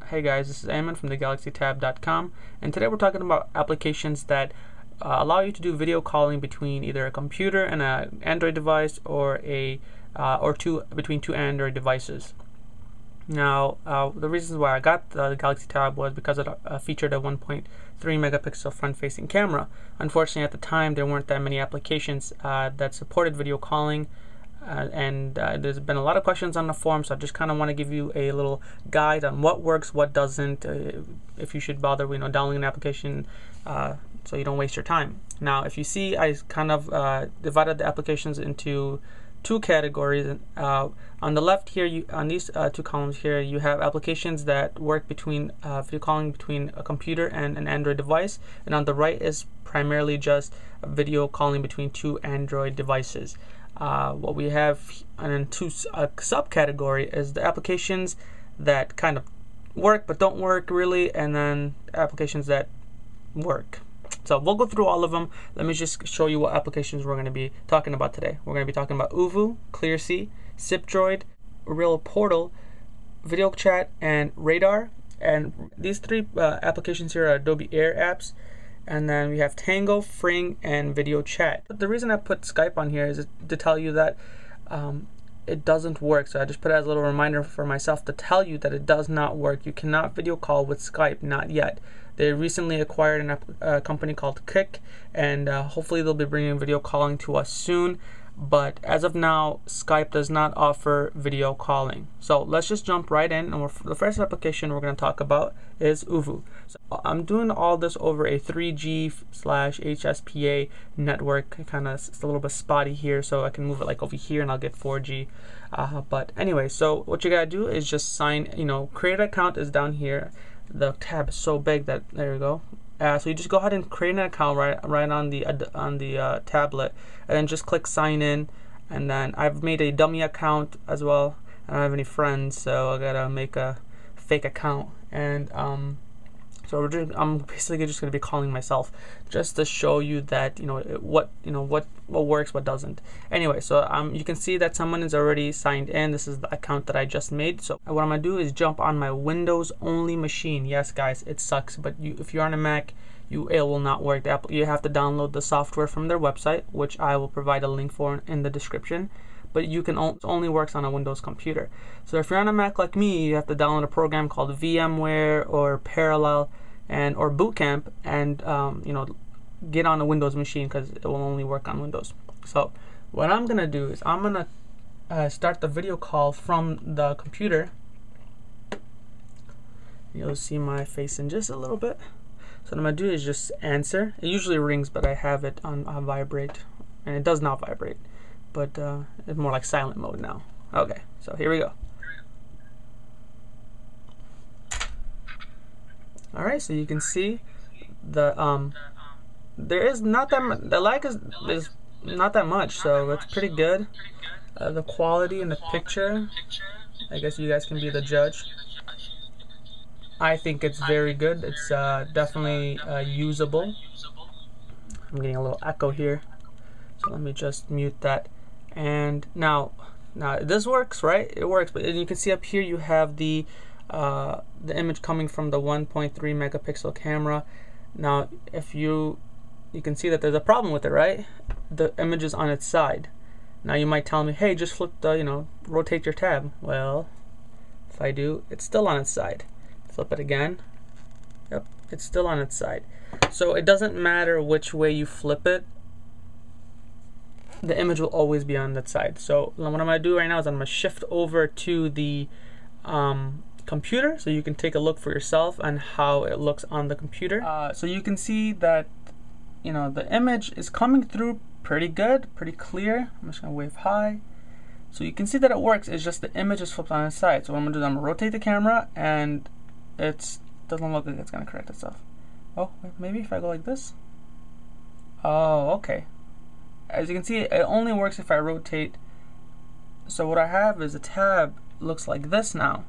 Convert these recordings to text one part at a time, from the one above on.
Hey guys, this is Ayman from thegalaxytab.com, and today we're talking about applications that allow you to do video calling between either a computer and an Android device or between two Android devices. Now, the reasons why I got the Galaxy Tab was because it featured a 1.3 megapixel front-facing camera. Unfortunately, at the time, there weren't that many applications that supported video calling. There's been a lot of questions on the forum, so I just kind of want to give you a little guide on what works, what doesn't, if you should bother downloading an application so you don't waste your time. Now, if you see, I kind of divided the applications into two categories. On the left here, on these two columns here, you have applications that work between video calling between a computer and an Android device, and on the right is primarily just video calling between two Android devices. What we have in a subcategory is the applications that kind of work but don't work really, and then applications that work. So we'll go through all of them. Let me just show you what applications we're going to be talking about today. We're going to be talking about Oovoo, ClearSea, SipDroid, ReelPortal, Video Chat, and Radar. And these three applications here are Adobe Air apps. And then we have Tango, Fring, and Video Chat. But the reason I put Skype on here is to tell you that it doesn't work. So I just put it as a little reminder for myself to tell you that it does not work. You cannot video call with Skype, not yet. They recently acquired a company called Kick, and hopefully they'll be bringing video calling to us soon. But as of now, Skype does not offer video calling. So let's just jump right in. And the first application we're going to talk about is Oovoo. So I'm doing all this over a 3G/HSPA network. It's a little bit spotty here, so I can move it like over here and I'll get 4G. But anyway, so what you gotta do is just create an account is down here. The tab is so big that there you go. So you just go ahead and create an account right on the tablet, and then just click sign in. And then I've made a dummy account as well. I don't have any friends, so I gotta make a fake account. And so I'm basically just gonna be calling myself just to show you that what works, what doesn't. Anyway, so you can see that someone is already signed in. This is the account that I just made. So what I'm gonna do is jump on my Windows only machine. Yes, guys, it sucks, but if you're on a Mac, it will not work. You have to download the software from their website, which I will provide a link for in the description. But you can only works on a Windows computer. So if you're on a Mac like me, you have to download a program called VMware or Parallel or Boot Camp, and get on a Windows machine, because it will only work on Windows. So what I'm gonna do is I'm gonna start the video call from the computer. You'll see my face in just a little bit. So what I'm gonna do is just answer. It usually rings, but I have it on vibrate, and it does not vibrate, but it's more like silent mode now. Okay, so here we go. All right, so you can see the there is not that the lag is not that much, so it's pretty good. The quality in the picture, I guess you guys can be the judge. I think it's very good. It's definitely usable. I'm getting a little echo here, so let me just mute that. And now this works, right? It works, but you can see up here you have the image coming from the 1.3 megapixel camera. Now, if you can see that there's a problem with it, right? The image is on its side. Now you might tell me, hey, just flip the, rotate your tab. Well, if I do, it's still on its side. Flip it again. Yep, it's still on its side. So it doesn't matter which way you flip it, the image will always be on that side. So what I'm gonna do right now is I'm gonna shift over to the computer, so you can take a look for yourself on how it looks on the computer. So you can see that the image is coming through pretty good, pretty clear. I'm just gonna wave high, so you can see that it works. It's just the image is flipped on its side. So what I'm gonna do is I'm gonna rotate the camera, and it doesn't look like it's gonna correct itself. Oh, maybe if I go like this. Oh, okay. As you can see, it only works if I rotate. So what I have is a tab looks like this now.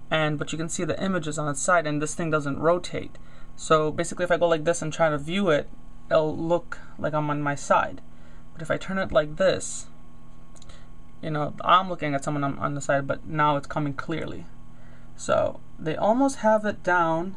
But you can see the image is on its side, and this thing doesn't rotate. So basically, if I go like this and try to view it, it'll look like I'm on my side. But if I turn it like this, I'm looking at someone on the side, but now it's coming clearly. So they almost have it down.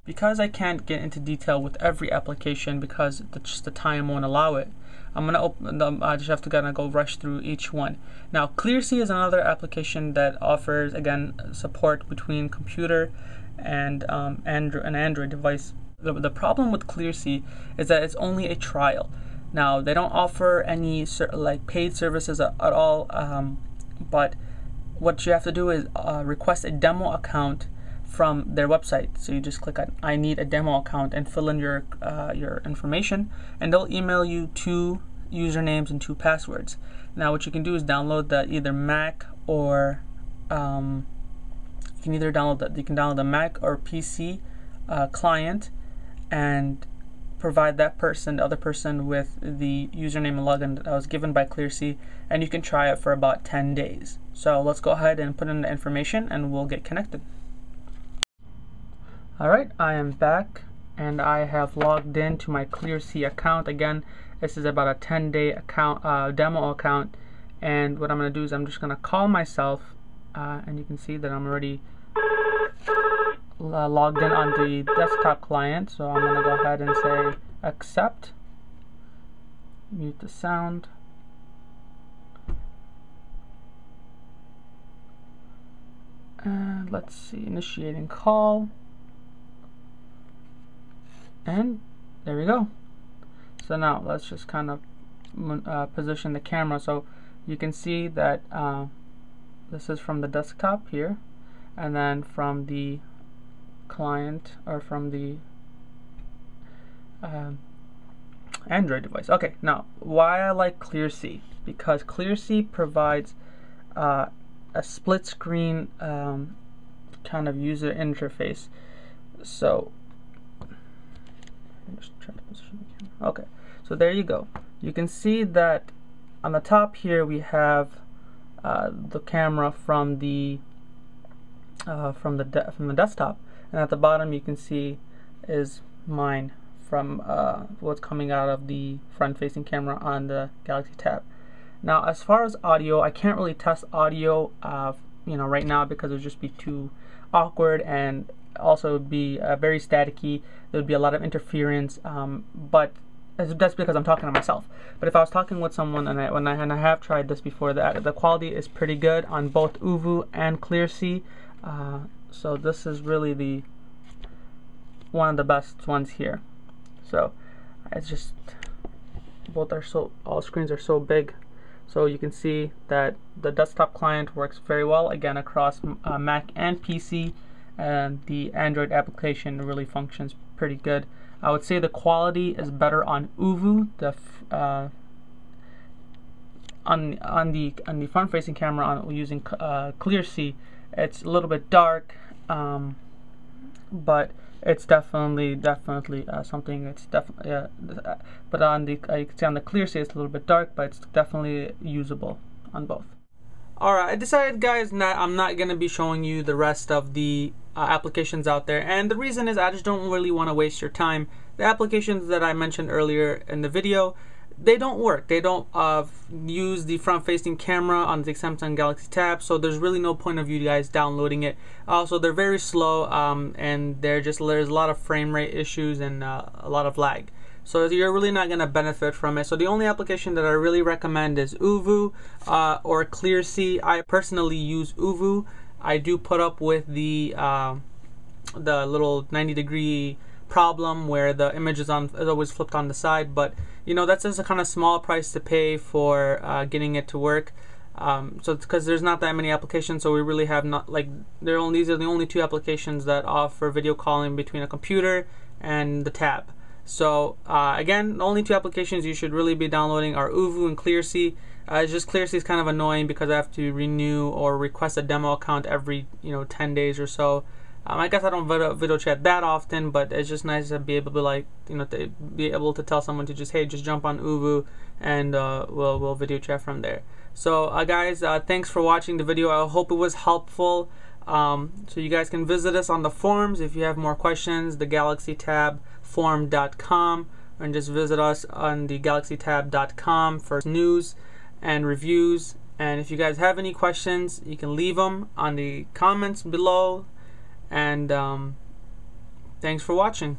Because I can't get into detail with every application because just the time won't allow it, I'm gonna open them. I just have to kind of go rush through each one. Now, ClearSea is another application that offers, again, support between computer and an Android device. The problem with ClearSea is that it's only a trial. Now, they don't offer any like paid services at all, but what you have to do is request a demo account from their website. So you just click on I need a demo account and fill in your information, and they'll email you 2 usernames and 2 passwords. Now what you can do is download the either Mac or you can download the Mac or PC client and provide that person, the other person, with the username and login that was given by ClearSea, and you can try it for about 10 days. So let's go ahead and put in the information and we'll get connected. Alright, I am back and I have logged in to my ClearSea account. Again, this is about a 10-day account, demo account, and what I'm going to do is I'm just going to call myself, and you can see that I'm already logged in on the desktop client. So I'm going to go ahead and say accept, mute the sound, and let's see, initiating call. And there we go. So now let's just kind of position the camera so you can see that this is from the desktop here, and then from the client, or from the Android device. Okay, now why I like ClearSea, because ClearSea provides a split screen kind of user interface. So just try to position the camera. Okay, so there you go. You can see that on the top here we have the camera from the desktop, and at the bottom you can see is mine from what's coming out of the front-facing camera on the Galaxy Tab. Now, as far as audio, I can't really test audio, right now, because it would just be too awkward, and also it would be very staticky. There would be a lot of interference, but that's because I'm talking to myself. But if I was talking with someone, and I have tried this before, the quality is pretty good on both Oovoo and ClearSea. So this is really one of the best ones here. So it's just all screens are so big. So you can see that the desktop client works very well, again, across Mac and PC, and the Android application really functions pretty good. I would say the quality is better on Oovoo. On the front-facing camera using ClearSea, it's a little bit dark, but it's definitely something. It's definitely but on the you can see on the ClearSea it's a little bit dark, but it's definitely usable on both. Alright, I decided, guys, I'm not going to be showing you the rest of the applications out there, and the reason is I just don't really want to waste your time. The applications that I mentioned earlier in the video, they don't work. They don't use the front-facing camera on the Samsung Galaxy Tab, so there's really no point of you guys downloading it. Also, they're very slow, and there's a lot of frame rate issues and a lot of lag. So you're really not going to benefit from it. So the only application that I really recommend is Oovoo or ClearSea. I personally use Oovoo. I do put up with the little 90-degree problem where the image is always flipped on the side, but that's just a kind of small price to pay for getting it to work. So it's because there's not that many applications, so we really have not, like, these are the only 2 applications that offer video calling between a computer and the tab. So again, the only 2 applications you should really be downloading are Oovoo and ClearSea. It's just ClearSea is kind of annoying because I have to renew or request a demo account every 10 days or so. I guess I don't video chat that often, but it's just nice to be able to tell someone to just jump on Oovoo, and we'll video chat from there. So guys, thanks for watching the video. I hope it was helpful. So you guys can visit us on the forums if you have more questions, the galaxytabforum.com, and just visit us on the galaxytab.com for news and reviews And if you guys have any questions, you can leave them on the comments below. And thanks for watching.